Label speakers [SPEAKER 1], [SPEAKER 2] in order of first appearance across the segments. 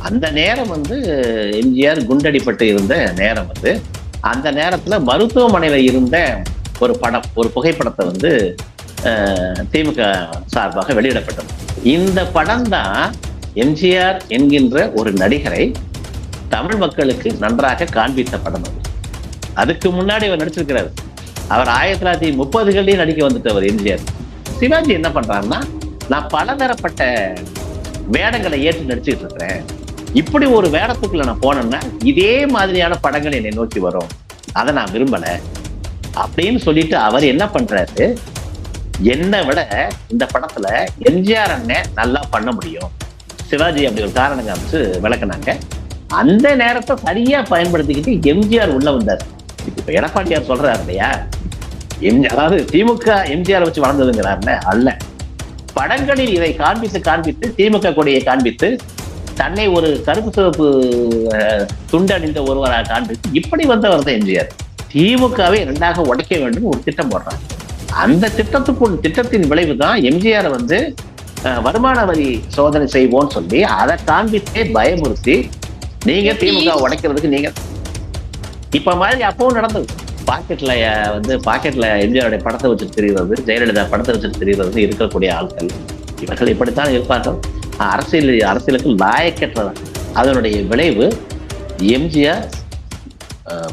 [SPEAKER 1] அந்த நேரம் வந்து எம்ஜிஆர் குண்டடிப்பட்டு இருந்த நேரம் வந்து, அந்த நேரத்துல மருத்துவமனையில இருந்த ஒரு படம், ஒரு புகைப்படத்தை வந்து திமுக சார்பாக வெளியிடப்பட்டது. இந்த படம் தான் எம்ஜிஆர் என்கின்ற ஒரு நடிகரை தமிழ் மக்களுக்கு நன்றாக காண்பித்த படம் அது. அதுக்கு முன்னாடி அவர் நடிச்சிருக்கிறார். அவர் 1930களிலேயே நடிக்க வந்துட்டவர் எம்ஜிஆர். சிவாஜி என்ன பண்றாருன்னா, நான் பலதரப்பட்ட வேடங்களை ஏற்று நடிச்சுட்டு இருக்கிறேன். இப்படி ஒரு வேடத்துக்குள்ள நான் போனேன்னா இதே மாதிரியான படங்கள் என்னை நோக்கி வரும், அதை நான் விரும்பல அப்படின்னு சொல்லிட்டு அவர் என்ன பண்றாரு, என்னை விட இந்த படத்துல எம்ஜிஆர் அண்ணன் நல்லா பண்ண முடியும், சிவாஜி அப்படி ஒரு காரணம் காமிச்சு விளக்குனாங்க. அந்த நேரத்தை சரியா பயன்படுத்திக்கிட்டு எம்ஜிஆர் உள்ள வந்தார். இப்ப எடப்பாடியார் சொல்றாரு இல்லையா, அதாவது திமுக எம்ஜிஆர் வச்சு வளர்ந்ததுங்கிறாருல, அல்ல, படங்களில் இதை காண்பித்து திமுக கொடியை காண்பித்து தன்னை ஒரு கருப்பு சிவப்பு துண்டணிந்த ஒருவராக காண்பித்து இப்படி வந்தவர் தான் எம்ஜிஆர். திமுகவை இரண்டாக உடைக்க வேண்டும் ஒரு திட்டம் போடுறாங்க. அந்த திட்டத்தின் விளைவு தான் எம்ஜிஆர் வந்து வருமான வரி சோதனை செய்வோம்னு சொல்லி அதை காண்பித்தே பயமுறுத்தி, நீங்க திமுக உடைக்கிறதுக்கு நீங்க இப்ப மாதிரி அப்பவும் நடந்தது. பாக்கெட்ல எம்ஜிஆருடைய படத்தை வச்சுட்டு தெரிகிறது, ஜெயலலிதா படத்தை வச்சுட்டு தெரிகிறது இருக்கக்கூடிய ஆட்கள் இவர்கள் இப்படித்தான் இருப்பார்கள். அரசியலுக்கு லாயக்கற்றதான். அதனுடைய விளைவு எம்ஜிஆர்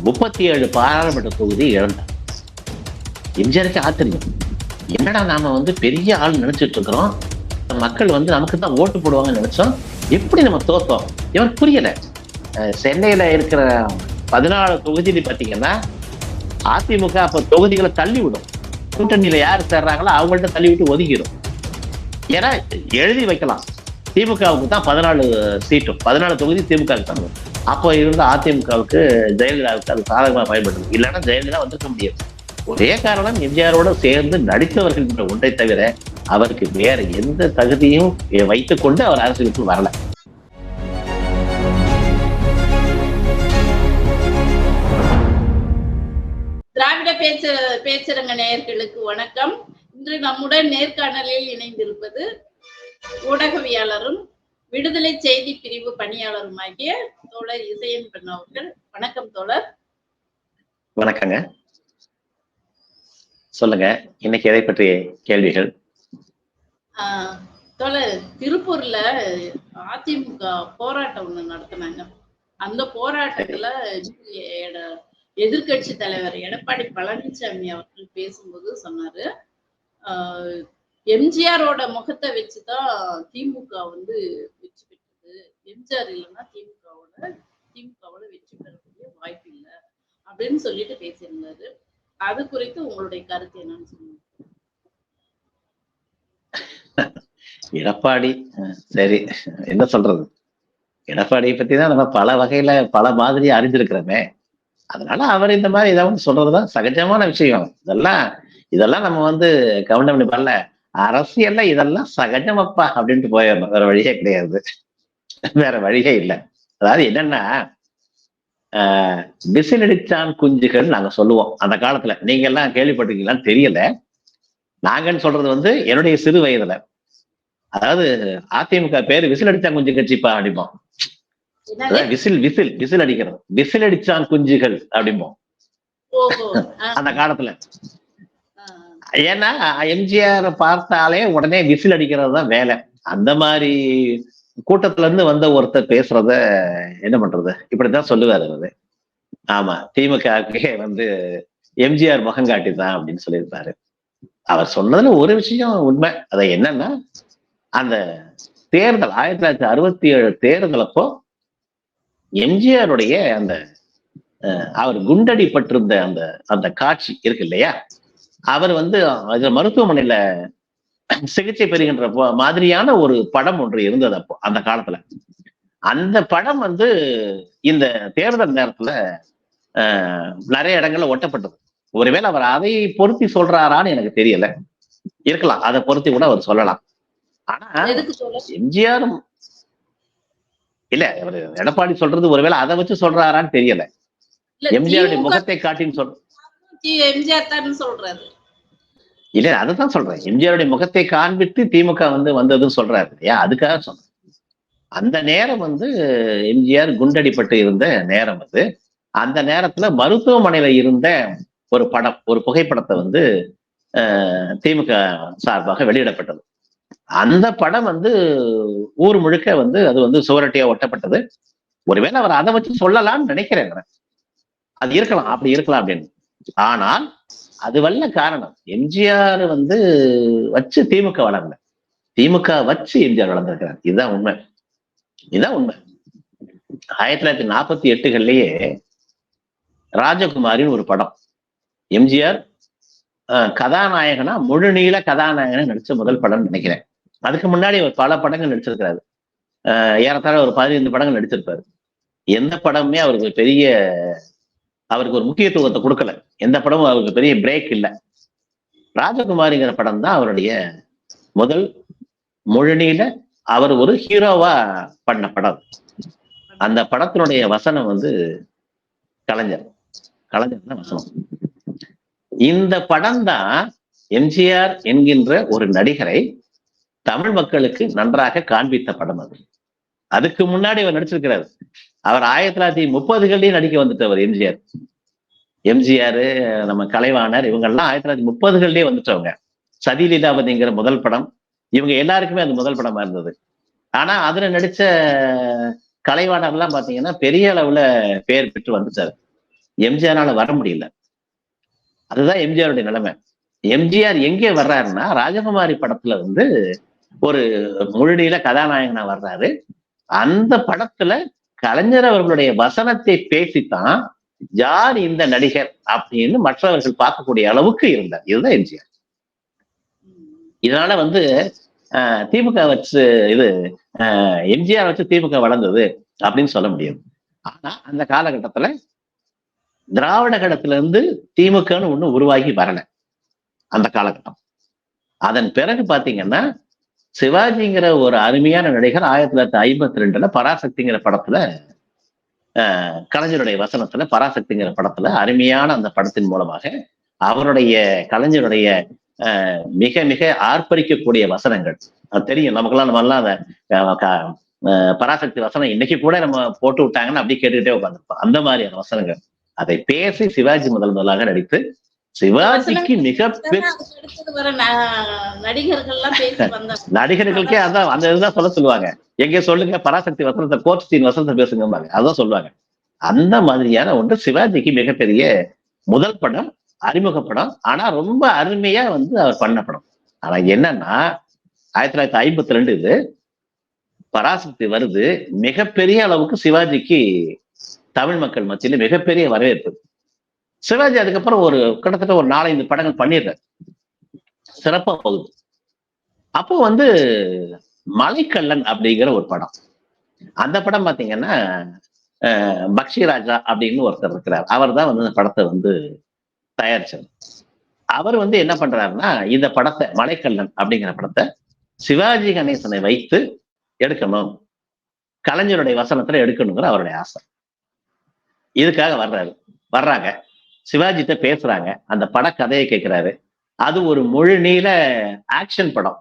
[SPEAKER 1] 37 பாராளுமன்ற தொகுதி இழந்தார். எம்ஜிஆருக்கு ஆச்சரியம், என்னடா நாம வந்து பெரிய ஆள் நினைச்சிட்டு இருக்கிறோம், மக்கள் வந்து நமக்கு தான் ஓட்டு போடுவாங்கன்னு நினைச்சோம், எப்படி நம்ம தோத்தோம் இவன் புரியல. சென்னையில இருக்கிற 14 தொகுதியில பாத்தீங்கன்னா அதிமுக அப்ப தொகுதிகளை தள்ளி விடும், கூட்டணியில யார் சேர்றாங்களோ அவங்கள்ட்ட தள்ளி விட்டு ஒதுக்கிடும். ஏன்னா எழுதி வைக்கலாம், திமுகவுக்கு தான் 14 சீட்டும், 14 தொகுதி திமுகவுக்கு தான். அப்போ இருந்த அதிமுகவுக்கு ஜெயலலிதாவுக்கு அது சாதகமாக பயன்படுது, இல்லைன்னா ஜெயலலிதா வந்திருக்க முடியாது. ஒரே காரணம், எம்ஜிஆரோட சேர்ந்து நடித்தவர்கள் என்ற ஒன்றை தவிர அவருக்கு வேற எந்த தகுதியும் வைத்துக் கொண்டு அவர் அரசியலுக்கு வரல.
[SPEAKER 2] திராவிட பேச்சரங்க நேயர்களுக்கு வணக்கம். இன்று நம்முடன் நேர்காணலில் இணைந்திருப்பது ஊடகவியலாளரும் விடுதலை செய்தி பிரிவு பணியாளருமாகிய தோழர் இசையன்பன் அவர்கள். வணக்கம் தோழர்.
[SPEAKER 1] வணக்கங்க, சொல்லுங்க, இன்னைக்கு எதை பற்றிய கேள்விகள்?
[SPEAKER 2] தோழர், திருப்பூர்ல அதிமுக போராட்டம் ஒண்ணு நடத்தினாங்க. அந்த போராட்டத்துல எதிர்கட்சி தலைவர் எடப்பாடி பழனிசாமி அவர்கள் பேசும்போது சொன்னாரு, எம்ஜிஆரோட முகத்தை வச்சுதான் திமுக வந்து வெற்றி பெற்றது, எம்ஜிஆர் இல்லைன்னா திமுகவோட வெற்றி பெறக்கூடிய வாய்ப்பு இல்லை அப்படின்னு சொல்லிட்டு பேசியிருந்தாரு. அது குறித்து உங்களுடைய கருத்து என்னன்னு சொல்லுங்க.
[SPEAKER 1] எடப்பாடி சரி, என்ன சொல்றது, எடப்பாடியை பத்தி தான் நம்ம பல வகையில பல மாதிரி அறிஞ்சிருக்கிறோமே, அதனால அவர் இந்த மாதிரி ஏதாவது சொல்றதுதான் சகஜமான விஷயம். இதெல்லாம் நம்ம வந்து கவனம் பண்ணி பண்ணல, அரசியல்ல இதெல்லாம் சகஜமப்பா அப்படின்ட்டு போயிடணும், வேற வழியே கிடையாது, வேற வழியே இல்லை. அதாவது என்னன்னா, விசிலடிச்சான் குஞ்சுகள் நாங்க சொல்லுவோம் அந்த காலத்துல. நீங்க எல்லாம் கேள்விப்பட்டிருக்கீங்களான்னு தெரியல, நாங்கன்னு சொல்றது வந்து என்னுடைய சிறு வயதுல. அதாவது அதிமுக பேரு விசிலடிச்சான் குஞ்சு கட்சிப்பா அப்படிம்போம். விசில் அடிக்கிறது, விசிலடிச்சான் குஞ்சுகள் அப்படிம்போம் அந்த காலத்துல. ஏன்னா எம்ஜிஆர் பார்த்தாலே உடனே விசில் அடிக்கிறது தான் வேலை. அந்த மாதிரி கூட்டத்துல இருந்து வந்த ஒருத்தர் பேசுறத என்ன பண்றது, இப்படித்தான் சொல்லுவாரு அவரு. ஆமா, திமுகவுக்கே வந்து எம்ஜிஆர் முகங்காட்டி தான் அப்படின்னு சொல்லியிருப்பாரு. அவர் சொன்னதுல ஒரு விஷயம் உண்மை. அதை என்னன்னா, அந்த தேர்தல் 1967 தேர்தல் அப்போ எம்ஜிஆருடைய அந்த அவர் குண்டடிப்பட்டிருந்த அந்த காட்சி இருக்கு இல்லையா, அவர் வந்து மருத்துவமனையில சிகிச்சை பெறுகின்ற மாதிரியான ஒரு படம் ஒன்று இருந்தது அப்போ அந்த காலத்துல. அந்த படம் வந்து இந்த தேர்தல் நேரத்துல நிறைய இடங்கள்ல ஒட்டப்பட்டது. ஒருவேளை அவர் அதை பொருத்தி சொல்றாரான்னு எனக்கு தெரியல, இருக்கலாம், அதை பொருத்தி கூட அவர் சொல்லலாம். ஆனா எம்ஜிஆரும் இல்ல, அவர் எடப்பாடி சொல்றது ஒருவேளை அதை வச்சு சொல்றாரான்னு தெரியல. எம்ஜிஆருடைய முகத்தை காட்டின்னு
[SPEAKER 2] சொல்றாரு.
[SPEAKER 1] இல்ல, அதுதான் சொல்றேன், எம்ஜிஆருடைய முகத்தை காண்பித்து திமுக வந்து வந்ததுன்னு சொல்றாரு இல்லையா, அதுக்காக சொல்றேன். அந்த நேரம் வந்து எம்ஜிஆர் குண்டடிப்பட்டு இருந்த நேரம் அது. அந்த நேரத்துல மருத்துவமனையில இருந்த ஒரு படம், ஒரு புகைப்படத்தை வந்து திமுக சார்பாக வெளியிடப்பட்டது. அந்த படம் வந்து ஊர் முழுக்க வந்து அது வந்து சுவரொட்டியா ஒட்டப்பட்டது. ஒருவேளை அவர் அதை வச்சு சொல்லலாம்னு நினைக்கிறேன். அது இருக்கலாம், அப்படி இருக்கலாம் அப்படின்னு. ஆனால் அது வல்ல காரணம் எம்ஜிஆர் வந்து வச்சு திமுக வளரல, திமுக வச்சு எம்ஜிஆர் வளர்ந்திருக்கிறார். இதுதான் உண்மை, இதுதான் உண்மை. 1948கள்லயே ராஜகுமாரின்னு ஒரு படம், எம்ஜிஆர் கதாநாயகனா முழுநீள கதாநாயகனா நடிச்ச முதல் படம் நினைக்கிறேன். அதுக்கு முன்னாடி அவர் பல படங்கள் நடிச்சிருக்கிறாரு. ஏறத்தாழ ஒரு 15 படங்கள் நடிச்சிருப்பாரு. எந்த படமுமே அவருக்கு ஒரு முக்கியத்துவத்தை கொடுக்கல. எந்த படமும் அவருக்கு பெரிய பிரேக் இல்லை. ராஜகுமாரிங்கிற படம் தான் அவருடைய முதல் முழுநீள அவர் ஒரு ஹீரோவா பண்ண படம். அந்த படத்தினுடைய வசனம் வந்து கலைஞர் தான் வசனம். இந்த படம் தான் எம்ஜிஆர் என்கின்ற ஒரு நடிகரை தமிழ் மக்களுக்கு நன்றாக காண்பித்த படம் அது. அதுக்கு முன்னாடி அவர் நடிச்சிருக்கிறார். அவர் 1930கள்லயும் நடிக்க வந்துட்டவர் எம்ஜிஆர், நம்ம கலைவாணர், இவங்கெல்லாம் 1930கள்லயே வந்துட்டவங்க. சதிலீலாவதிங்கிற முதல் படம், இவங்க எல்லாருக்குமே அது முதல் படமா இருந்தது. ஆனா அதுல நடிச்ச கலைவாணர் எல்லாம் பாத்தீங்கன்னா பெரிய அளவுல பெயர் பெற்று வந்துட்டாரு. எம்ஜிஆரால வர முடியல. அதுதான் எம்ஜிஆருடைய நிலைமை. எம்ஜிஆர் எங்கே வர்றாருன்னா ராஜகுமாரி படத்துல வந்து ஒரு முழுநீள கதாநாயகனா வர்றாரு. அந்த படத்துல கலைஞர் அவர்களுடைய வசனத்தை பேசித்தான் யார் இந்த நடிகர் அப்படின்னு மற்றவர்கள் பார்க்கக்கூடிய அளவுக்கு இருந்தார். இதுதான் எம்ஜிஆர். இதனால வந்து திமுக வச்சு எம்ஜிஆர் வச்சு திமுக வளர்ந்தது அப்படின்னு சொல்ல முடியாது. ஆனா அந்த காலகட்டத்துல திராவிட கழகத்துல இருந்து திமுகன்னு ஒண்ணு உருவாகி வரல அந்த காலகட்டம். அதன் பிறகு பாத்தீங்கன்னா சிவாஜிங்கிற ஒரு அருமையான நடிகர் 1952 பராசக்திங்கிற படத்துல கலைஞருடைய வசனத்துல பராசக்திங்கிற படத்துல அருமையான அந்த படத்தின் மூலமாக அவருடைய கலைஞருடைய மிக மிக ஆர்ப்பரிக்கக்கூடிய வசனங்கள் தெரியும் நமக்கெல்லாம். நம்ம எல்லாம் பராசக்தி வசனம் இன்னைக்கு கூட நம்ம போட்டு விட்டாங்கன்னு அப்படி கேட்டுக்கிட்டே உட்காந்துருப்போம். அந்த மாதிரியான வசனங்கள் அதை பேசி சிவாஜி முதலாக நடித்து சிவாஜிக்கு நடிகர்களுக்கே அதான் அந்த இதுதான் சொல்ல சொல்லுவாங்க. எங்க சொல்லுங்க பராசக்தி வசனத்தை கோர்ட் சீன் வசனத்தை பேசுங்க, அதான் சொல்லுவாங்க. அந்த மாதிரியான ஒன்று சிவாஜிக்கு மிகப்பெரிய முதல் படம், அறிமுக படம். ஆனா ரொம்ப அருமையா வந்து அவர் பண்ண படம். ஆனா என்னன்னா 1952 இது பராசக்தி வருது. மிகப்பெரிய அளவுக்கு சிவாஜிக்கு தமிழ் மக்கள் மத்தியில மிகப்பெரிய வரவேற்பு. சிவாஜி அதுக்கப்புறம் கிட்டத்தட்ட ஒரு 4-5 படங்கள் பண்ணிடுறாரு, சிறப்பா போகுது. அப்போ வந்து மலைக்கல்லன் அப்படிங்கிற ஒரு படம், அந்த படம் பாத்தீங்கன்னா பக்ஷி ராஜா அப்படின்னு ஒருத்தர் இருக்கிறார். அவர் தான் வந்து அந்த படத்தை வந்து தயாரிச்சார். அவர் வந்து என்ன பண்றாருன்னா இந்த படத்தை மலைக்கல்லன் அப்படிங்கிற படத்தை சிவாஜி கணேசனை வைத்து எடுக்கணும், கலைஞருடைய வசனத்துல எடுக்கணுங்கிற அவருடைய ஆசை. இதுக்காக வர்றாங்க, சிவாஜிட்ட பேசுறாங்க, அந்த பட கதையை கேட்கிறாரு. அது ஒரு முழுநீள ஆக்ஷன் படம்.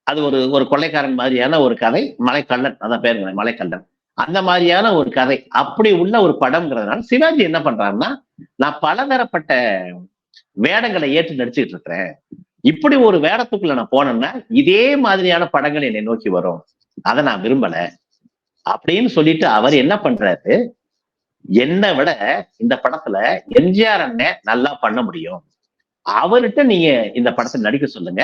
[SPEAKER 1] அது ஒரு கொள்ளைக்காரன் மாதிரியான ஒரு கதை, மலைக்கல்லன், அதான் பேருங்க மலைக்கல்லன். அந்த மாதிரியான ஒரு கதை, அப்படி உள்ள ஒரு படம்ங்கிறதுனால சிவாஜி என்ன பண்றாருன்னா நான் பலதரப்பட்ட வேடங்களை ஏற்று நடிச்சுட்டு இருக்கிறேன், இப்படி ஒரு வேடத்துக்குள்ள நான் போனேன்னா இதே மாதிரியான படங்கள் என்னை நோக்கி வரும், அதை நான் விரும்பல அப்படின்னு சொல்லிட்டு அவர் என்ன பண்றாரு, என்னை விட இந்த படத்துல எம்ஜிஆர் அண்ணன் நல்லா பண்ண முடியும், அவர்கிட்ட நீங்க இந்த படத்தை நடிக்க சொல்லுங்க,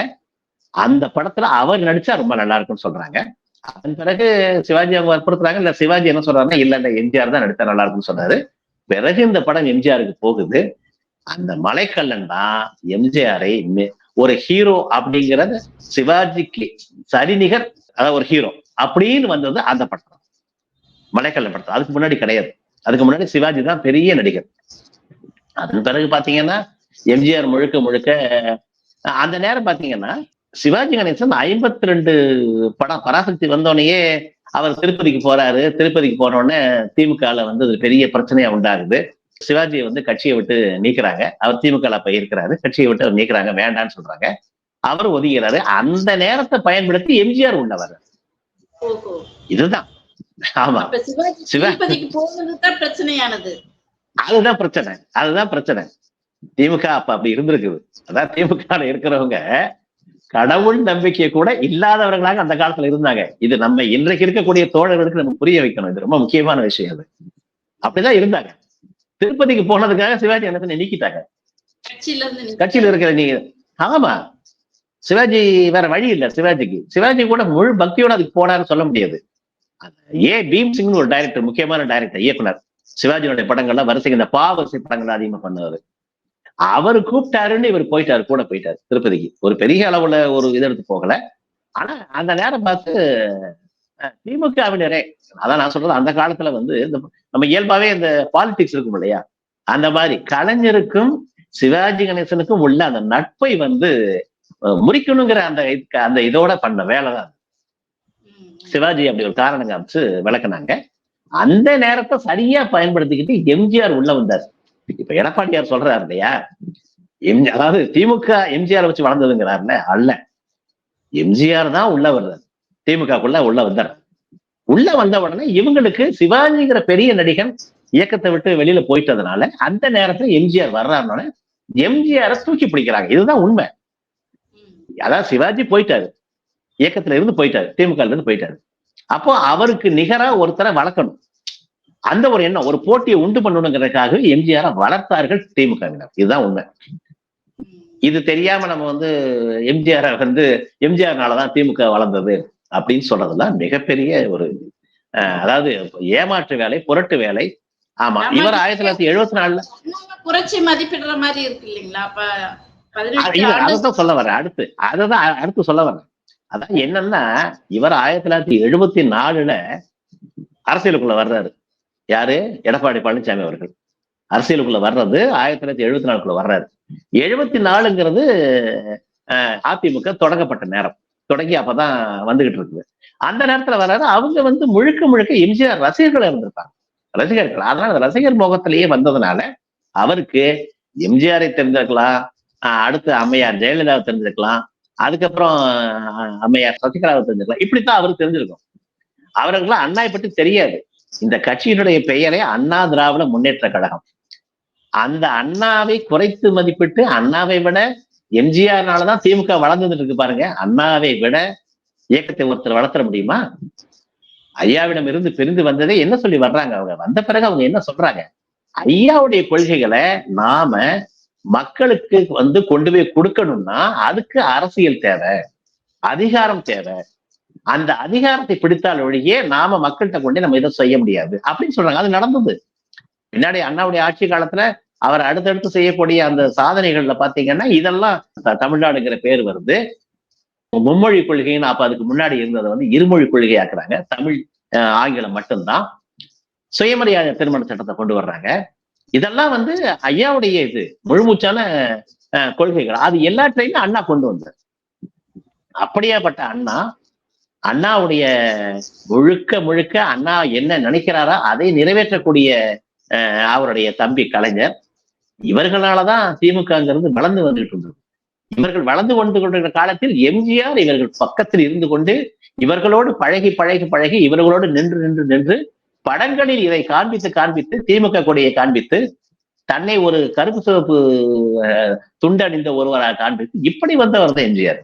[SPEAKER 1] அந்த படத்துல அவர் நடிச்சா ரொம்ப நல்லா இருக்கும்னு சொல்றாங்க. அதன் பிறகு சிவாஜி அவங்க வற்புறுத்துறாங்க. இல்ல சிவாஜி என்ன சொல்றாருன்னா இல்ல எம்ஜிஆர் தான் நடித்தா நல்லா இருக்கும்னு சொன்னாரு. பிறகு இந்த படம் எம்ஜிஆருக்கு போகுது. அந்த மலைக்கல்லன் தான் எம்ஜிஆரை ஒரு ஹீரோ அப்படிங்கிறது சிவாஜிக்கு சரிநிகர், அதாவது ஒரு ஹீரோ அப்படின்னு வந்தது அந்த படம், மலைக்கல்லன் படத்தை. அதுக்கு முன்னாடி கிடையாது. அதுக்கு முன்னாடி சிவாஜி தான் பெரிய நடிகர். அதன் பிறகு பாத்தீங்கன்னா எம்ஜிஆர் முழுக்க அந்த நேரம் பாத்தீங்கன்னா சிவாஜி கணேசன் 52 படம் பராசக்தி வந்தோடனேயே அவர் திருப்பதிக்கு போறாரு. திருப்பதிக்கு போன உடனே திமுகல வந்து பெரிய பிரச்சனையா உண்டாகுது. சிவாஜியை வந்து கட்சியை விட்டு நீக்கிறாங்க. அவர் திமுக போய் இருக்கிறாரு, கட்சியை விட்டு அவர் நீக்கிறாங்க, வேண்டான்னு சொல்றாங்க. அவர் ஒதுங்கிறாரு. அந்த நேரத்தை பயன்படுத்தி எம்ஜிஆர் உள்ளவர்.
[SPEAKER 2] ஓஹோ.
[SPEAKER 1] இதுதான். ஆமா.
[SPEAKER 2] அப்ப சிவாஜி
[SPEAKER 1] சிவா
[SPEAKER 2] திருப்பதிக்கு போனதுதான் பிரச்சனையானது.
[SPEAKER 1] அதுதான் பிரச்சனை. அதுதான் பிரச்சனை. திமுக அப்ப அப்படி இருந்திருக்குது. அதான் திமுக இருக்கிறவங்க கடவுள் நம்பிக்கை கூட இல்லாதவர்களாக அந்த காலத்துல இருந்தாங்க. இது நம்ம இன்றைக்கு இருக்கக்கூடிய தோழர்களுக்கு நம்ம புரிய வைக்கணும். இது ரொம்ப முக்கியமான விஷயம். அது அப்படிதான் இருந்தாங்க. திருப்பதிக்கு போனதுக்காக சிவாஜி கணேசனை நீக்கிட்டாங்க
[SPEAKER 2] கட்சியில இருந்து
[SPEAKER 1] கட்சியில இருக்கிற. நீங்க ஆமா, சிவாஜி வேற வழி இல்ல. சிவாஜி கூட முழு பக்தியோட அதுக்கு போனாருன்னு சொல்ல முடியாது. பீம் சிங் ஒரு டைரக்டர், முக்கியமான டைரக்டர், இயக்குனர், சிவாஜியோட படங்கள்லாம் வரிசை, இந்த பாவரிசை படங்கள் அதிகமா பண்ணாரு. அவரு கூப்பிட்டாருன்னு இவர் போயிட்டாரு, கூட போயிட்டாரு திருப்பதிக்கு. ஒரு பெரிய அளவுல ஒரு இது எடுத்து போகல. ஆனா அந்த நேரம் பார்த்து திமுகவினரே, அதான் நான் சொல்றது, அந்த காலத்துல வந்து நம்ம இயல்பாவே இந்த பாலிடிக்ஸ் இருக்கும் இல்லையா, அந்த மாதிரி கலைஞருக்கும் சிவாஜி கணேசனுக்கும் உள்ள அந்த நட்பை வந்து முறிக்கணுங்கிற அந்த இதோட பண்ண வேலைதான் சிவாஜி அப்படி ஒரு காரணம் காமிச்சு விளக்குனாங்க. அந்த நேரத்தை சரியா பயன்படுத்திக்கிட்டு எம்ஜிஆர் உள்ள வந்தார். இப்ப எடப்பாடியார் சொல்றாரு இல்லையா, அதாவது திமுக எம்ஜிஆர் வச்சு வளர்ந்ததுங்கிறாருல, அல்ல, எம்ஜிஆர் தான் உள்ள வர்றாரு, திமுகக்குள்ள உள்ள வந்தார். உள்ள வந்த உடனே இவங்களுக்கு சிவாஜிங்கிற பெரிய நடிகன் இயக்கத்தை விட்டு வெளியில போயிட்டதுனால அந்த நேரத்துல எம்ஜிஆர் வர்றாருன்னு எம்ஜிஆரை தூக்கி பிடிக்கிறாங்க. இதுதான் உண்மை. அதாவது சிவாஜி போயிட்டாரு, இயக்கத்துல இருந்து போயிட்டாரு, திமுக இருந்து போயிட்டாரு. அப்போ அவருக்கு நிகரா ஒருத்தரை வளர்க்கணும், அந்த ஒரு எண்ணம், ஒரு போட்டியை உண்டு பண்ணணுங்கிறதுக்காக எம்ஜிஆரை வளர்த்தார்கள் திமுகவினர். இதுதான் உண்மை. இது தெரியாம நம்ம வந்து எம்ஜிஆரை வந்து எம்ஜிஆர்னாலதான் திமுக வளர்ந்தது அப்படின்னு சொல்றதுலாம் மிகப்பெரிய ஒரு அதாவது ஏமாற்று வேலை, புரட்டு வேலை. ஆமா, இவர் 1974
[SPEAKER 2] புரட்சி மதிப்பிடுற மாதிரி இருக்கு இல்லைங்களா?
[SPEAKER 1] அதான் சொல்ல வர்றேன். அடுத்து சொல்ல வர்றேன். அதான் என்னன்னா, இவர் 1974 அரசியலுக்குள்ள வர்றாரு. யாரு? எடப்பாடி பழனிசாமி அவர்கள் அரசியலுக்குள்ள வர்றது 1974 வர்றாரு. 74ங்கிறது அதிமுக தொடங்கப்பட்ட நேரம், தொடங்கி அப்பதான் வந்துகிட்டு இருக்குது. அந்த நேரத்துல வர்றாரு. அவங்க வந்து முழுக்க முழுக்க எம்ஜிஆர் ரசிகர்கள் இருந்திருப்பாங்க, ரசிகர்கள். அதனால ரசிகர் முகத்திலேயே வந்ததுனால அவருக்கு எம்ஜிஆரை தெரிஞ்சிருக்கலாம், அடுத்து அம்மையார் ஜெயலலிதாவை தெரிஞ்சிருக்கலாம், அதுக்கப்புறம் அம்மையார் சசிகலாவை தெரிஞ்சிருக்கலாம். இப்படித்தான் அவருக்கு தெரிஞ்சிருக்கும். அவர்களுக்கெல்லாம் அண்ணாவை பற்றி தெரியாது. இந்த கட்சியினுடைய பெயரே அண்ணா திராவிட முன்னேற்ற கழகம். அந்த அண்ணாவை குறைத்து மதிப்பிட்டு, அண்ணாவை விட எம்ஜிஆர்னாலதான் திமுக வளர்ந்துட்டு இருக்கு பாருங்க, அண்ணாவை விட இயக்கத்தை ஒருத்தர் வளர்த்தர முடியுமா? ஐயாவிடம் இருந்து பிரிந்து வந்ததே என்ன சொல்லி வர்றாங்க? அவங்க வந்த பிறகு அவங்க என்ன சொல்றாங்க? ஐயாவுடைய கொள்கைகளை நாம மக்களுக்கு வந்து கொண்டு போய் கொடுக்கணும்னா அதுக்கு அரசியல் தேவை, அதிகாரம் தேவை. அந்த அதிகாரத்தை பிடித்தால் ஒழியே நாம மக்கள்கிட்ட கொண்டு நம்ம இதை செய்ய முடியாது அப்படின்னு சொல்றாங்க. அது நடந்தது. பின்னாடி அண்ணாவுடைய ஆட்சி காலத்துல அவர் அடுத்தடுத்து செய்யக்கூடிய அந்த சாதனைகள்ல பாத்தீங்கன்னா இதெல்லாம் தமிழ்நாடுங்கிற பேர் வருது. மும்மொழி கொள்கைன்னு அப்ப அதுக்கு முன்னாடி இருந்ததை வந்து இருமொழி கொள்கை ஆக்குறாங்க. தமிழ் ஆங்கிலம் மட்டும்தான். சுயமரியாதை திருமண சட்டத்தை கொண்டு வர்றாங்க. இதெல்லாம் வந்து ஐயாவுடைய இது முழுமூச்சான கொள்கைகள். அது எல்லாற்றையுமே அண்ணா கொண்டு வந்தார். அப்படியாப்பட்ட அண்ணாவுடைய முழுக்க முழுக்க அண்ணா என்ன நினைக்கிறாரோ அதை நிறைவேற்றக்கூடிய அவருடைய தம்பி கலைஞர். இவர்களாலதான் திமுகங்கிறது வளர்ந்து வந்துட்டு இருந்தது. இவர்கள் வளர்ந்து கொண்டு கொண்டிருக்கிற காலத்தில் எம்ஜிஆர் இவர்கள் பக்கத்தில் இருந்து கொண்டு இவர்களோடு பழகி பழகி பழகி இவர்களோடு நின்று நின்று நின்று படங்களில் இதை காண்பித்து திமுக கொடியை காண்பித்து தன்னை ஒரு கருப்பு சிவப்பு துண்டணிந்த ஒருவராக காண்பித்து இப்படி வந்தவர் தான் எம்ஜிஆர்.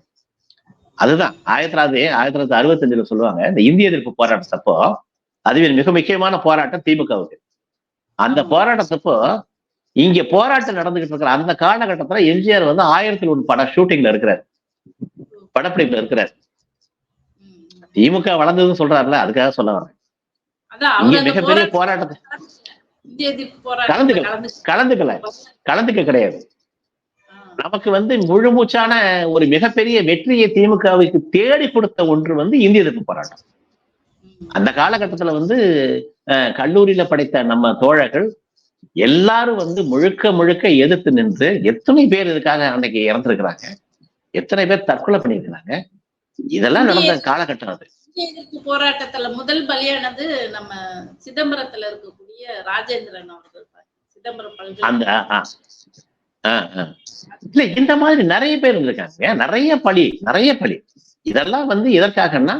[SPEAKER 1] அதுதான் 1965 சொல்லுவாங்க, இந்த இந்திய எதிர்ப்பு போராட்டத்தப்போ, அதுவே மிக முக்கியமான போராட்டம் திமுகவுக்கு. அந்த போராட்டத்தப்போ இங்க போராட்டம் நடந்துகிட்டு இருக்கிற அந்த காலகட்டத்துல எம்ஜிஆர் வந்து 1001 படம் ஷூட்டிங்ல இருக்கிறார், படப்பிடிப்புல இருக்கிறார். திமுக வளர்ந்ததுன்னு சொல்றாருல, அதுக்காக சொல்ல வரேன். இங்க மிகப்பெரிய போராட்டத்தை கலந்துக்க கிடையாது. நமக்கு வந்து முழுமூச்சான ஒரு மிகப்பெரிய வெற்றியை திமுகவுக்கு தேடி கொடுத்த ஒன்று வந்து இந்திய எதிர்ப்பு போராட்டம். அந்த காலகட்டத்துல வந்து கல்லூரியில படித்த நம்ம தோழர்கள் எல்லாரும் வந்து முழுக்க முழுக்க எதிர்த்து நின்று எத்தனை பேர் இதுக்காக அன்னைக்கு இறந்துருக்கிறாங்க, எத்தனை பேர் தற்கொலை பண்ணியிருக்கிறாங்க. இதெல்லாம் நடந்த காலகட்டம் அது.
[SPEAKER 2] எதிர்ப்பு போராட்டத்துல முதல் பலியானது நம்ம சிதம்பரத்துல இருக்கக்கூடிய ராஜேந்திரன் அவர்கள். சிதம்பரம்
[SPEAKER 1] அந்த இல்ல, இந்த மாதிரி நிறைய பேர் இருந்திருக்காங்க. நிறைய பழி இதெல்லாம் வந்து எதற்காகன்னா,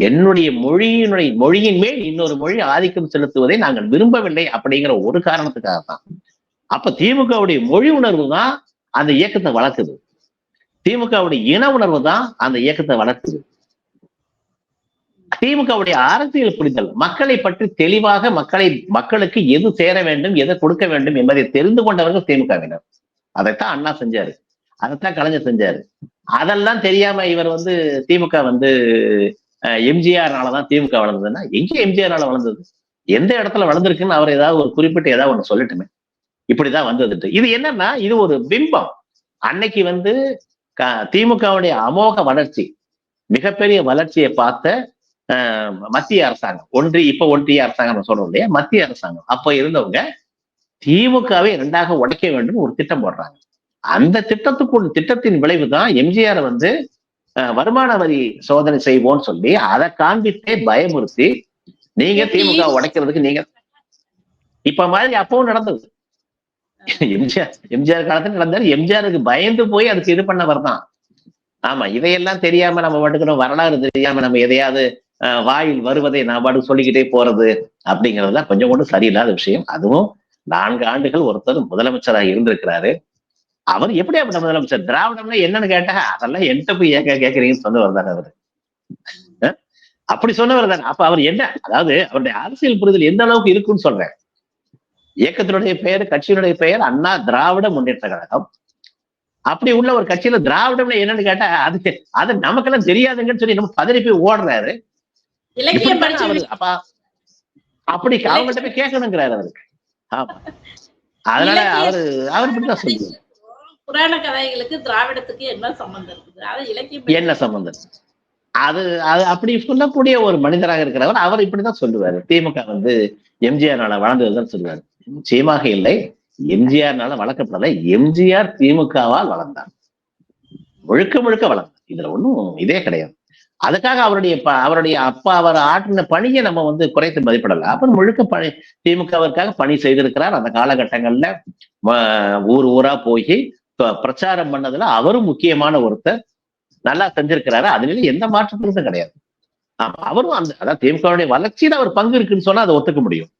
[SPEAKER 1] என்னுடைய மொழியின் மேல் இன்னொரு மொழி ஆதிக்கம் செலுத்துவதை நாங்கள் விரும்பவில்லை அப்படிங்கிற ஒரு காரணத்துக்காக தான். அப்ப திமுகவுடைய மொழி உணர்வு தான் அந்த இயக்கத்தை வளர்க்குது. திமுகவுடைய இன உணர்வு தான் அந்த இயக்கத்தை வளர்க்குது. திமுகவுடைய அரசியல் புரிதல், மக்களை பற்றி தெளிவாக மக்களுக்கு எது சேர வேண்டும், எதை கொடுக்க வேண்டும் என்பதை தெரிந்து கொண்டவர்கள் திமுகவினர். அதைத்தான் அண்ணா செஞ்சாரு, அதைத்தான் கலைஞர் செஞ்சாரு. அதெல்லாம் தெரியாம இவர் வந்து திமுக வந்து எம்ஜிஆர்னாலதான் திமுக வளர்ந்ததுன்னா, எங்க எம்ஜிஆர்னால வளர்ந்தது? எந்த இடத்துல வளர்ந்துருக்குன்னு அவர் ஏதாவது ஒரு குறிப்பிட்டு ஏதாவது ஒண்ணு சொல்லட்டுமே. இப்படிதான் வந்தது. இது என்னன்னா, இது ஒரு பிம்பம். அன்னைக்கு வந்து திமுகவுடைய அமோக வளர்ச்சி, மிகப்பெரிய வளர்ச்சியை பார்த்த மத்திய அரசாங்கம், ஒன்றிய அரசாங்கம் சொல்றோம் இல்லையா, மத்திய அரசாங்கம் அப்ப இருந்தவங்க திமுகவை இரண்டாக உடைக்க வேண்டும் ஒரு திட்டம் போடுறாங்க. அந்த திட்டத்தின் விளைவுதான் எம்ஜிஆர் வந்து வருமான வரி சோதனை செய்வோம்னு சொல்லி அதை காண்பித்தே பயமுறுத்தி, நீங்க திமுக உடைக்கிறதுக்கு நீங்க இப்ப மாதிரி அப்பவும் நடந்தது. எம்ஜிஆர் காலத்துல நடந்தாரு. எம்ஜிஆருக்கு பயந்து போய் அதுக்கு இது பண்ணவர் தான். ஆமா, இதையெல்லாம் தெரியாம நம்ம பாட்டுக்கணும், வரலாறு தெரியாம நம்ம எதையாவது வாயில் வருவதை நான் பாட்டு சொல்லிக்கிட்டே போறது அப்படிங்கிறதுதான் கொஞ்சம் கூட சரியில்லாத விஷயம். அதுவும் 4 ஆண்டுகள் ஒருத்தர் முதலமைச்சராக இருந்திருக்கிறாரு. அவர் எப்படி அப்படி முதலமைச்சர்? திராவிடம்னா என்னன்னு கேட்டா, அதெல்லாம் என்கிட்ட போய் கேட்கறீங்கன்னு சொன்னவர் தானே அவரு. அப்படி சொன்னவர் தானே. அப்ப அவர் என்ன, அதாவது அவருடைய அரசியல் புரிதல் எந்த அளவுக்கு இருக்குன்னு சொல்றேன். இயக்கத்தினுடைய பெயர், கட்சியினுடைய பெயர் அண்ணா திராவிட முன்னேற்ற கழகம். அப்படி உள்ள ஒரு கட்சியில திராவிடம்ல என்னன்னு கேட்டா, அது நமக்கெல்லாம் தெரியாதுங்கன்னு சொல்லி நம்ம பதறி போய் ஓடுறாரு. அப்ப அப்படி அவங்கள்ட்ட போய் கேட்கணுங்கிறாரு அவருக்கு. ஆமா, அதனால அவர் இப்படிதான் சொல்லுவாரு.
[SPEAKER 2] புராண கதைகளுக்கு திராவிடத்துக்கு என்ன சம்பந்தம் இருக்குது? அது இலக்கியம்
[SPEAKER 1] என்ன சம்பந்தம்? அது அப்படி சொல்லக்கூடிய ஒரு மனிதராக இருக்கிறவர் அவர் இப்படிதான் சொல்லுவாரு. திமுக வந்து எம்ஜிஆர்னால வளர்ந்ததுதான் சொல்லுவாரு. நிச்சயமாக இல்லை, எம்ஜிஆர்னால வளர்க்கப்படல, எம்ஜிஆர் திமுகவால் வளர்ந்தார், முழுக்க முழுக்க வளர்ந்தார். இதுல ஒண்ணும் இதே கிடையாது. அதுக்காக அவருடைய அப்பா அவர் ஆற்றின பணியை நம்ம வந்து குறைத்து மதிப்பிடல. அவர் முழுக்க திமுகவிற்காக பணி செய்திருக்கிறார். அந்த காலகட்டங்கள்ல ஊர் ஊரா போய் பிரச்சாரம் பண்ணதுல அவரும் முக்கியமான ஒருத்தர், நல்லா செஞ்சிருக்கிறாரு. அதுல எந்த மாற்றத்திலும் கிடையாது. அவரும் அதாவது திமுகவுடைய வளர்ச்சியில அவர் பங்கு இருக்குன்னு சொன்னா அதை ஒத்துக்க முடியும்.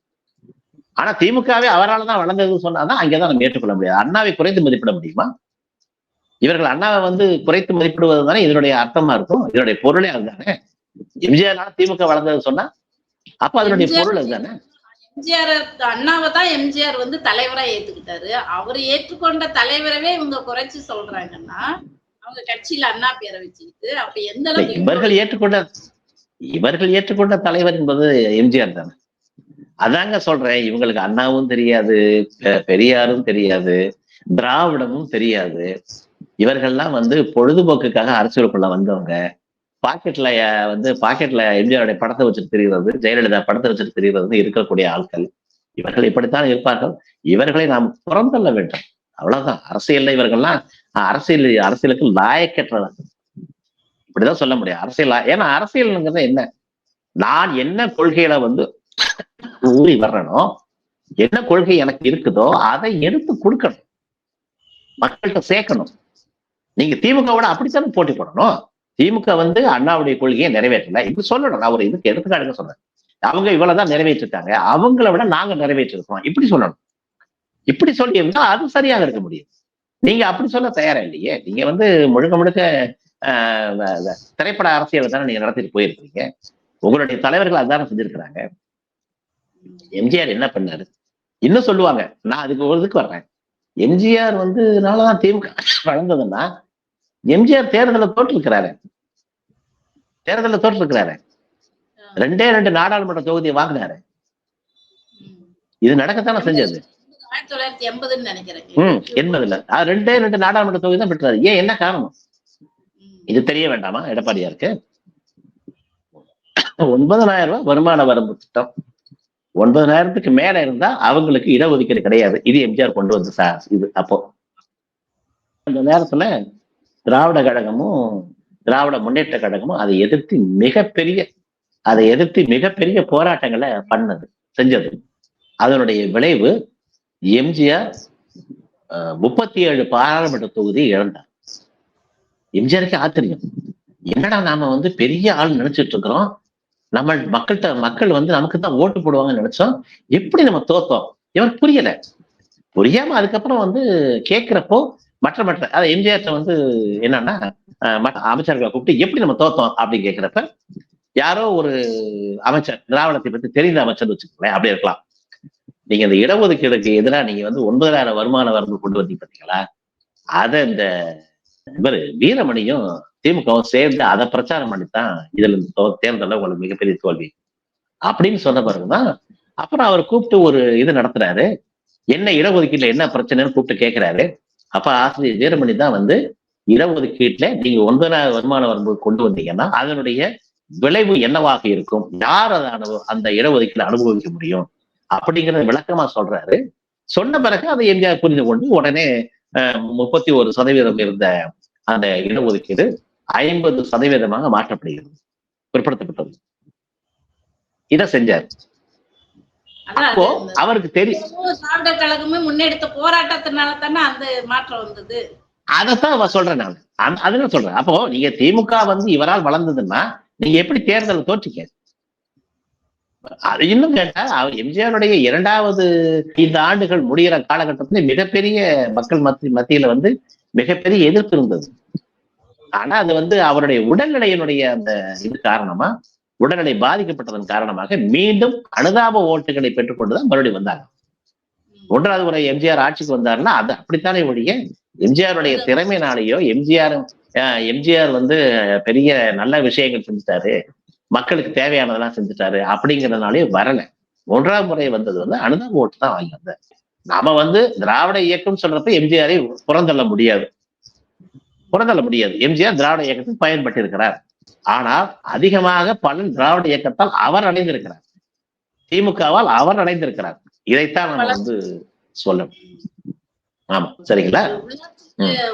[SPEAKER 1] ஆனா திமுகவே அவரால் தான் வளர்ந்ததுன்னு சொன்னாதான் அங்கேதான் நம்ம ஏற்றுக்கொள்ள முடியாது. அண்ணாவை குறைத்து மதிப்பிட முடியுமா? இவர்கள் அண்ணாவை வந்து குறைத்து மதிப்பிடுவது தானே இதனுடைய அர்த்தமா இருக்கும், இதனுடைய பொருளே அதுதானே. எம்ஜிஆர்னால திமுக வளர்ந்தது சொன்னா அப்ப அதனுடைய பொருள் அதுதானே.
[SPEAKER 2] எம்ஜிஆர் அண்ணாவை தான் எம்ஜிஆர் வந்து தலைவரா ஏத்துக்கிட்டாரு. அவர் ஏற்றுக்கொண்ட தலைவரவே இவங்க குறைச்சு சொல்றாங்கன்னா அவங்க கட்சியில அண்ணா பேரை வச்சுக்கிட்டு அப்ப எந்த அளவுக்கு
[SPEAKER 1] இவர்கள் ஏற்றுக்கொண்ட தலைவர் என்பது எம்ஜிஆர் தானே. அதாங்க சொல்றேன், இவங்களுக்கு அண்ணாவும் தெரியாது, பெரியாரும் தெரியாது, திராவிடமும் தெரியாது. இவர்கள்லாம் வந்து பொழுதுபோக்குக்காக அரசியலுக்குள்ள வந்தவங்க. பாக்கெட்ல எம்ஜிஆருடைய படத்தை வச்சுட்டு தெரிகிறது, ஜெயலலிதா படத்தை வச்சுட்டு தெரிகிறது இருக்கக்கூடிய ஆட்கள். இவர்கள் இப்படித்தான் இருப்பார்கள். இவர்களை நாம் புறந்தள்ள வேண்டும், அவ்வளவுதான். அரசியல்ல இவர்கள்லாம் அரசியலுக்கு லாயக்கற்றவர்கள், இப்படிதான் சொல்ல முடியும். ஏன்னா அரசியல்ங்கிறது என்ன, நான் என்ன கொள்கையில வந்து ஊறி வர்றனோ, என்ன கொள்கை எனக்கு இருக்குதோ அதை எடுத்து கொடுக்கணும், மக்கள்கிட்ட சேர்க்கணும். நீங்க திமுகவோட அப்படித்தானே போட்டி போடணும். திமுக வந்து அண்ணாவுடைய கொள்கையை நிறைவேற்றல இப்படி சொல்லணும். நான் ஒரு இதுக்கு எடுத்துக்காட்டுங்க சொல்றேன். அவங்க இவ்வளவுதான் நிறைவேற்றிருக்காங்க, அவங்கள விட நாங்க நிறைவேற்றிருக்கோம் இப்படி சொல்லணும். இப்படி சொல்லியிருந்தா அது சரியாக இருக்க முடியும். நீங்க அப்படி சொல்ல தயாரா இல்லையே. நீங்க வந்து முழுக்க திரைப்பட அரசியலை தானே நீங்க நடத்திட்டு போயிருக்கீங்க. உங்களுடைய தலைவர்கள் அதான செஞ்சிருக்கிறாங்க. எம்ஜிஆர் என்ன பண்ணாரு இன்னும் சொல்லுவாங்க. நான் அதுக்கு ஒரு இதுக்கு வர்றேன். எம்ஜிஆர் வந்து நாலதான் திமுக வளர்ந்ததுன்னா, எம்ஜிஆர் தேர்தலில் தோற்றிருக்கிறாரு. 2 நாடாளுமன்ற தொகுதியை வாங்கினாரு. இது நடக்கத்தானே செஞ்சது.
[SPEAKER 2] 1980 நினைக்கிறேன்.
[SPEAKER 1] 80ல 2 நாடாளுமன்ற தொகுதி தான் பெற்றாரு. ஏன், என்ன காரணம்? இது தெரிய வேண்டாமா எடப்பாடியாருக்கு? 9,000 ரூபாய் வருமான வரம்பு திட்டம். 9,000க்கு மேல இருந்தா அவங்களுக்கு இடஒதுக்கீடு கிடையாது. இது எம்ஜிஆர் கொண்டு வந்து இது. அப்போ அந்த நேரத்துல திராவிட கழகமும் திராவிட முன்னேற்ற கழகமும் அதை எதிர்த்து மிகப்பெரிய போராட்டங்களை செஞ்சது. அதனுடைய விளைவு எம்ஜிஆர் 37 பாராளுமன்ற தொகுதி இழந்தார். எம்ஜிஆருக்கு ஆச்சரியம், என்னடா நாம வந்து பெரிய ஆள் நினைச்சிட்டு இருக்கிறோம், நம்ம மக்கள் வந்து நமக்கு தான் ஓட்டு போடுவாங்கன்னு நினைச்சோம், எப்படி நம்ம தோத்தோம்? இவருக்கு புரியல. புரியாம அதுக்கப்புறம் வந்து கேட்கிறப்போ மற்ற அதாவது எம்ஜிஆர்ட்ட வந்து என்னன்னா மற்ற அமைச்சர்களை கூப்பிட்டு எப்படி நம்ம தோத்தோம் அப்படின்னு கேட்கிறப்ப யாரோ ஒரு அமைச்சர் திராவிடத்தை பத்தி தெரிந்த அமைச்சர் வச்சுக்கோங்களேன், அப்படி இருக்கலாம். நீங்க இந்த இடஒதுக்கீடுக்கு எதிராக நீங்க வந்து 9,000 வருமான வரம்பு கொண்டு வந்தீங்க பாத்தீங்களா, அத இந்த இவரு வீரமணியும் திமுகவும் சேர்ந்து அதை பிரச்சாரம் பண்ணித்தான் இதுல இந்த தேர்தலில் உங்களுக்கு மிகப்பெரிய தோல்வி அப்படின்னு சொன்ன பிறகுதான் அப்புறம் அவர் கூப்பிட்டு ஒரு இது நடத்துறாரு. என்ன இடஒதுக்கீட்டுல என்ன பிரச்சனைன்னு கூப்பிட்டு கேட்கிறாரு. அப்ப ஆசிரியர் வீரமணி தான் வந்து இடஒதுக்கீட்டுல நீங்க 9,000 வருமான வரம்பு கொண்டு வந்தீங்கன்னா அதனுடைய விளைவு என்னவாக இருக்கும், யார் அதை அந்த இடஒதுக்கீடு அனுபவிக்க முடியும் அப்படிங்கிறத விளக்கமா சொல்றாரு. சொன்ன பிறகு அதை எம்ஜிஆர் புரிந்து கொண்டு உடனே 31% இருந்த அந்த இடஒதுக்கீடு 50% மாற்றப்படுகிறது, பிற்படுத்தப்பட்டது. இதை செஞ்சார். அப்போ அவருக்கு தெரியும்
[SPEAKER 2] திராவிடர் கழகமே முன்னெடுத்த போராட்டத்தினால தானே அந்த மாற்றம் வந்தது.
[SPEAKER 1] அதைத்தான் சொல்றேன் நான். அதுன்னு சொல்றேன். அப்போ நீங்க திமுக வந்து இவரால் வளர்ந்ததுன்னா நீங்க எப்படி தேர்தலை தோற்றிக்க? அது இன்னும் கேட்டா எம்ஜிஆருடைய 2வது 5 ஆண்டுகள் முடிகிற காலகட்டத்துல மிகப்பெரிய மக்கள் மத்தியில வந்து மிகப்பெரிய எதிர்ப்பு இருந்தது. ஆனா அது வந்து அவருடைய உடல்நிலையினுடைய அந்த இது காரணமா, உடல்நிலை பாதிக்கப்பட்டதன் காரணமாக மீண்டும் அனுதாப ஓட்டுகளை பெற்றுக்கொண்டுதான் மறுபடியும் வந்தாங்க. 1வது முறை எம்ஜிஆர் ஆட்சிக்கு வந்தாருன்னா அது அப்படித்தானே ஒழிய எம்ஜிஆருடைய திறமையினாலேயோ எம்ஜிஆர் வந்து பெரிய நல்ல விஷயங்கள் செஞ்சுட்டாரு, மக்களுக்கு தேவையானதெல்லாம் செஞ்சுட்டாரு அப்படிங்கிறதுனாலே வரல. 1வது முறை வந்தது வந்து அனுதாப ஓட்டு தான் வாங்கி வந்தார். நாம வந்து திராவிட இயக்கம் சொல்றப்ப எம்ஜிஆரை புறந்தள்ள முடியாது. எம்ஜிஆர் திராவிட இயக்கத்தில் பயன்பட்டு இருக்கிறார். ஆனால் அதிகமாக பலன் திராவிட இயக்கத்தால் அவர் அடைந்திருக்கிறார், திமுகவால் அவர் அடைந்திருக்கிறார். இதைத்தான் நம்ம வந்து சொல்லணும். ஆமா, சரிங்களா?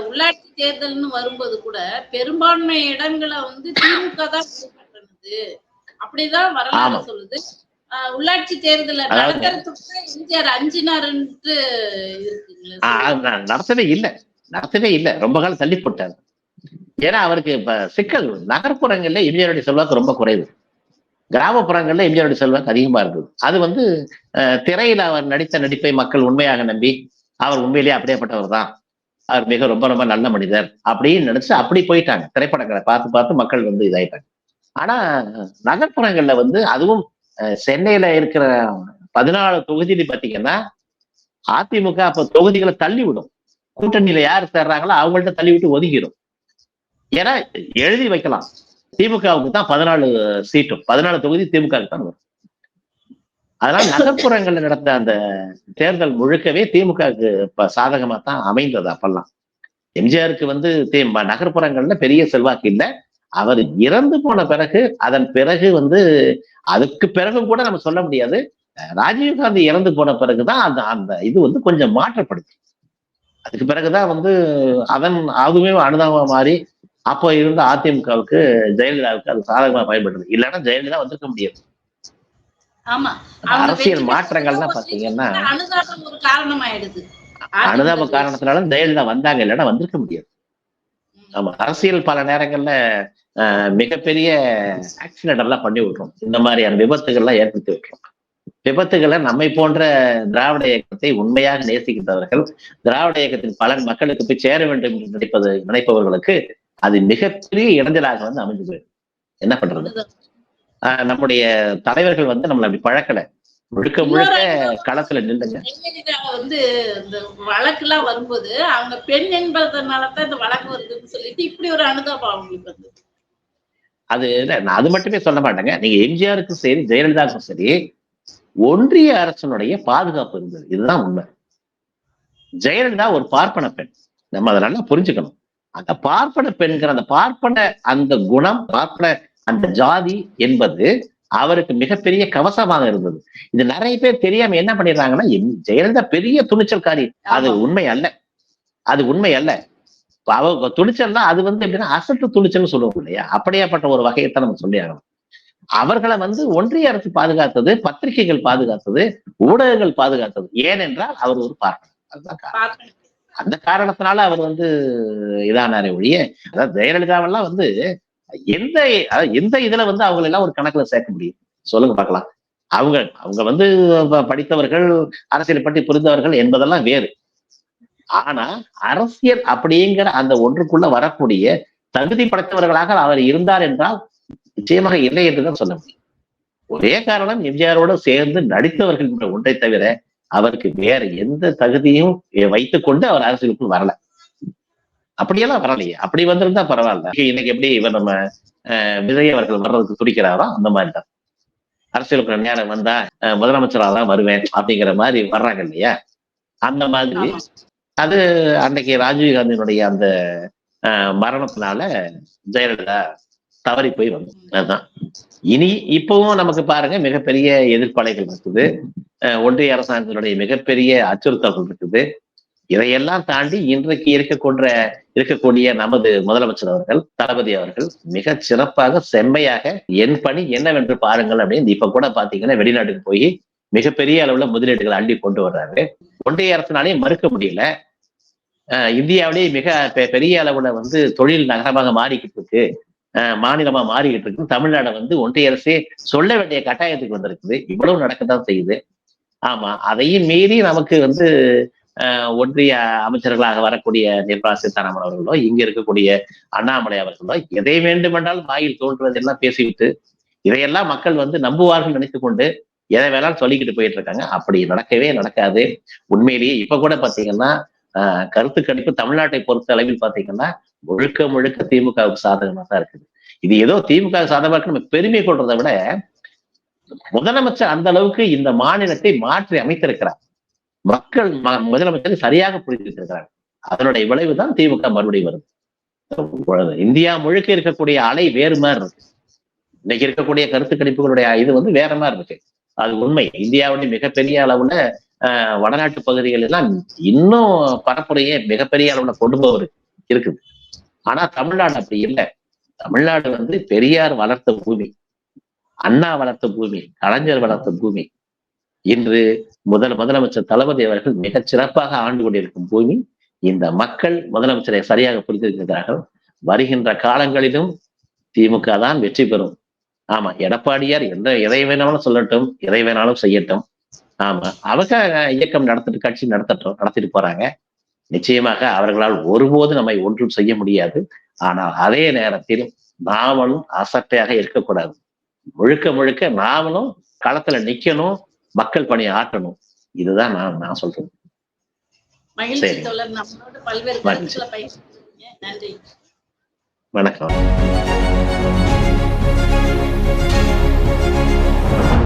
[SPEAKER 2] உள்ளாட்சி தேர்தல்னு வரும்போது கூட பெரும்பான்மை இடங்களை வந்து திமுக தான் கைப்பற்றினது அப்படிதான் வரலாறு சொல்லுது. உள்ளாட்சி தேர்தல நடத்துறதுக்கு எம்ஜிஆர் அஞ்சினாருன்ட்டு இருக்குங்களா?
[SPEAKER 1] நடத்தவே இல்லை. ரொம்ப காலம் தள்ளி போட்டாரு. ஏன்னா அவருக்கு இப்ப சிக்கல், நகர்ப்புறங்கள்ல எம்ஜிஆருடைய செல்வாக்கு ரொம்ப குறைவு, கிராமப்புறங்கள்ல எம்ஜிஆருடைய செல்வாக்கு அதிகமா இருக்குது. அது வந்து திரையில அவர் நடித்த நடிப்பை மக்கள் உண்மையாக நம்பி அவர் உண்மையிலேயே அப்படியேப்பட்டவர் தான், அவர் மிக ரொம்ப ரொம்ப நல்ல மனிதர் அப்படின்னு நினைச்சு அப்படி போயிட்டாங்க. திரைப்படங்களை பார்த்து பார்த்து மக்கள் வந்து இதாயிட்டாங்க. ஆனா நகர்ப்புறங்கள்ல வந்து அதுவும் சென்னையில இருக்கிற 14 தொகுதியில பாத்தீங்கன்னா அதிமுக அப்ப தொகுதிகளை தள்ளி விடும். கூட்டணியில யார் சேர்றாங்களோ அவங்கள்ட்ட தள்ளி விட்டு ஒதுங்கிடும். ஏன்னா எழுதி வைக்கலாம், திமுகவுக்கு தான் 14 சீட்டும், 14 தொகுதி திமுகவுக்கு தான் வரும். அதனால நகர்ப்புறங்கள்ல நடந்த அந்த தேர்தல் முழுக்கவே திமுகவுக்கு சாதகமா தான் அமைந்தது. அப்பெல்லாம் எம்ஜிஆருக்கு வந்து நகர்ப்புறங்கள்ல பெரிய செல்வாக்கு இல்லை. அவர் இறந்து போன பிறகு, அதன் பிறகு வந்து அதுக்கு பிறகும் கூட நம்ம சொல்ல முடியாது, ராஜீவ்காந்தி இறந்து போன பிறகுதான் அந்த இது வந்து கொஞ்சம் மாற்றப்படுது. அதுக்கு பிறகுதான் வந்து அதுவே அனுதாபமா மாறி அப்போ இருந்த அதிமுகவுக்கு ஜெயலலிதாவுக்கு அது சாதகமா பயன்படுது. இல்லைன்னா ஜெயலலிதா வந்திருக்க முடியாது. அரசியல் மாற்றங்கள்லாம் பாத்தீங்கன்னா அனுதாப காரணத்தினால ஜெயலலிதா வந்தாங்க, இல்லைன்னா வந்திருக்க முடியாது. ஆமா, அரசியல் பல நேரங்கள்ல மிகப்பெரிய ஆக்சிடென்ட் எல்லாம் பண்ணி விட்டுரும், இந்த மாதிரியான விபத்துகள்லாம் ஏற்படுத்தி விட்டுரும். விபத்துகளை நம்மை போன்ற திராவிட இயக்கத்தை உண்மையாக நேசிக்கின்றவர்கள், திராவிட இயக்கத்தின் பலன் மக்களுக்கு போய் சேர வேண்டும் என்று நினைப்பவர்களுக்கு அது மிகப்பெரிய இடைஞ்சலாக வந்து அமைஞ்சு போயிடும். என்ன பண்றது? நம்முடைய தலைவர்கள் வந்து நம்மளை அப்படி பழக்கல, முழுக்க முழுக்க களத்துல நின்றுங்க.
[SPEAKER 2] வந்து இந்த வழக்கு எல்லாம் வரும்போது அவங்க பெண் என்பதனாலதான் இந்த வழக்கு வருதுன்னு சொல்லிட்டு இப்படி ஒரு அனுதாபம் அவங்களுக்கு வந்து
[SPEAKER 1] அது அது மட்டுமே சொல்ல மாட்டேங்க. நீங்க எம்ஜிஆருக்கும் சரி ஜெயலலிதாவுக்கும் சரி ஒன்றிய அரசனுடைய பாதுகாப்பு இருந்தது, இதுதான் உண்மை. ஜெயலலிதா ஒரு பார்ப்பன பெண், நம்ம அதை நல்லா புரிஞ்சுக்கணும். அந்த பார்ப்பன பெண்கிற அந்த பார்ப்பன அந்த குணம், பார்ப்பன அந்த ஜாதி என்பது அவருக்கு மிகப்பெரிய கவசமாக இருந்தது. இது நிறைய பேர் தெரியாம என்ன பண்ணிடுறாங்கன்னா, ஜெயலலிதா பெரிய துணிச்சல்காரி, அது உண்மை அல்ல. அது உண்மை அல்ல. அவ துணிச்சல்னா அது வந்து எப்படின்னா அசட்டு துணிச்சல்னு சொல்லுவோம் இல்லையா, அப்படியாப்பட்ட ஒரு வகையத்தான் நம்ம சொல்லி ஆகணும். அவர்களை வந்து ஒன்றிய அரசு பாதுகாத்தது, பத்திரிகைகள் பாதுகாத்தது, ஊடகங்கள் பாதுகாத்தது. ஏனென்றால் அவர் ஒரு பார்ப்பனர், அதுதான் காரணம். அந்த காரணத்தினால அவர் வந்து இதானாரே ஒழிய, அதாவது ஜெயலலிதாவெல்லாம் வந்து எந்த இதுல வந்து அவங்களை எல்லாம் ஒரு கணக்குல சேர்க்க முடியும் சொல்லுங்க பார்க்கலாம். அவங்க அவங்க வந்து படித்தவர்கள், அரசியல் பற்றி புரிந்தவர்கள் என்பதெல்லாம் வேறு. ஆனா அரசியல் அப்படிங்கிற அந்த ஒன்றுக்குள்ள வரக்கூடிய தகுதி படைத்தவர்களாக அவர் இருந்தார் என்றால் நிச்சயமாக இல்லை என்றுதான் சொல்ல முடியும். ஒரே காரணம், எம்ஜிஆரோடு சேர்ந்து நடித்தவர்கள் என்ற ஒன்றை தவிர அவருக்கு வேற எந்த தகுதியும் வைத்துக் கொண்டு அவர் அரசியலுக்குள் வரல. அப்படியெல்லாம் வரலையே. அப்படி வந்திருந்தா பரவாயில்ல. இன்னைக்கு எப்படி இவர் நம்ம விஜய் அவர்கள் வர்றதுக்கு துடிக்கிறாரோ அந்த மாதிரிதான் அரசியலுக்கு நேரம் வந்தா முதலமைச்சராக தான் வருவேன் அப்படிங்கிற மாதிரி வர்றாங்க இல்லையா? அந்த மாதிரி அது அன்னைக்கு ராஜீவ்காந்தியினுடைய அந்த மரணத்தினால ஜெயலலிதா தவறி போய் வந்தோம். அதுதான். இனி இப்பவும் நமக்கு பாருங்க மிகப்பெரிய எதிர்ப்பலைகள் இருக்குது, ஒன்றிய அரசாங்கத்தினுடைய மிகப்பெரிய அச்சுறுத்தல்கள் இருக்குது. இதையெல்லாம் தாண்டி இன்றைக்கு இருக்கக்கூடிய நமது முதலமைச்சர் அவர்கள், தளபதி அவர்கள் மிக சிறப்பாக செம்மையாக என் பணி என்னவென்று பாருங்கள் அப்படின்னு இப்ப கூட பாத்தீங்கன்னா வெளிநாட்டுக்கு போய் மிகப்பெரிய அளவுல முதலீடுகளை அள்ளி கொண்டு வர்றாரு. ஒன்றிய அரசினாலேயும் மறுக்க முடியல. இந்தியாவிலேயே மிக பெரிய அளவுல வந்து தொழில் நகரமாக மாறிக்கிட்டு இருக்கு, மாநிலமா மாறிக்கிட்டு இருக்கு. தமிழ்நாடு வந்து ஒன்றிய அரசே சொல்ல வேண்டிய கட்டாயத்துக்கு வந்திருக்குது. இவ்வளவு நடக்கத்தான் செய்யுது. ஆமா, அதையும் மீறி நமக்கு வந்து ஒன்றிய அமைச்சர்களாக வரக்கூடிய நிர்மலா சீதாராமன் அவர்களோ, இங்க இருக்கக்கூடிய அண்ணாமலை அவர்களோ எதை வேண்டுமென்றாலும் வாயில் தோன்றுவதெல்லாம் பேசிவிட்டு இதையெல்லாம் மக்கள் வந்து நம்புவார்கள் நினைத்துக் கொண்டு எதை வேணாலும் சொல்லிக்கிட்டு போயிட்டு இருக்காங்க. அப்படி நடக்கவே நடக்காது. உண்மையிலேயே இப்ப கூட பாத்தீங்கன்னா கருத்து கணிப்பு தமிழ்நாட்டை பொறுத்த அளவில் பாத்தீங்கன்னா முழுக்க முழுக்க திமுகவுக்கு சாதகமா தான் இருக்குது. இது ஏதோ திமுக சாதகமாக நம்ம பெருமை கொள்றதை விட முதலமைச்சர் அந்த அளவுக்கு இந்த மாநிலத்தை மாற்றி அமைத்திருக்கிறார். மக்கள் முதலமைச்சரை சரியாக புரிந்திருக்கிறார். அதனுடைய விளைவுதான் திமுக மறுபடியும் வருது. இந்தியா முழுக்க இருக்கக்கூடிய அலை வேறு மாதிரி இருக்கு. இன்னைக்கு இருக்கக்கூடிய கருத்து கணிப்புகளுடைய இது வந்து வேற மாதிரி இருக்கு. அது உண்மை. இந்தியாவுடைய மிகப்பெரிய அளவுல வடநாட்டு பகுதிகள் எல்லாம் இன்னும் பரப்புரையே மிகப்பெரிய அளவுல கொண்டு போவது இருக்குது. ஆனா தமிழ்நாடு அப்படி இல்லை. தமிழ்நாடு வந்து பெரியார் வளர்த்த பூமி, அண்ணா வளர்த்த பூமி, கலைஞர் வளர்த்த பூமி. இன்று முதலமைச்சர் தளபதி அவர்கள் மிகச் சிறப்பாக ஆண்டு கொண்டிருக்கும் பூமி. இந்த மக்கள் முதலமைச்சரை சரியாக புரிந்திருக்கிறார்கள். வருகின்ற காலங்களிலும் திமுக தான் வெற்றி பெறும். ஆமா, எடப்பாடியார் எதை வேணாலும் சொல்லட்டும், எதை வேணாலும் செய்யட்டும். ஆமா, அவங்க இயக்கம் கட்சி நடத்திட்டு போறாங்க. நிச்சயமாக அவர்களால் ஒருபோது நம்மை ஒன்றும் செய்ய முடியாது. ஆனால் அதே நேரத்தில் நாமளும் அசட்டையாக இருக்கக்கூடாது. முழுக்க முழுக்க நாமளும் களத்துல நிக்கணும், மக்கள் பணியை ஆற்றணும். இதுதான் நான் சொல்றேன்.
[SPEAKER 2] நன்றி,
[SPEAKER 1] வணக்கம்.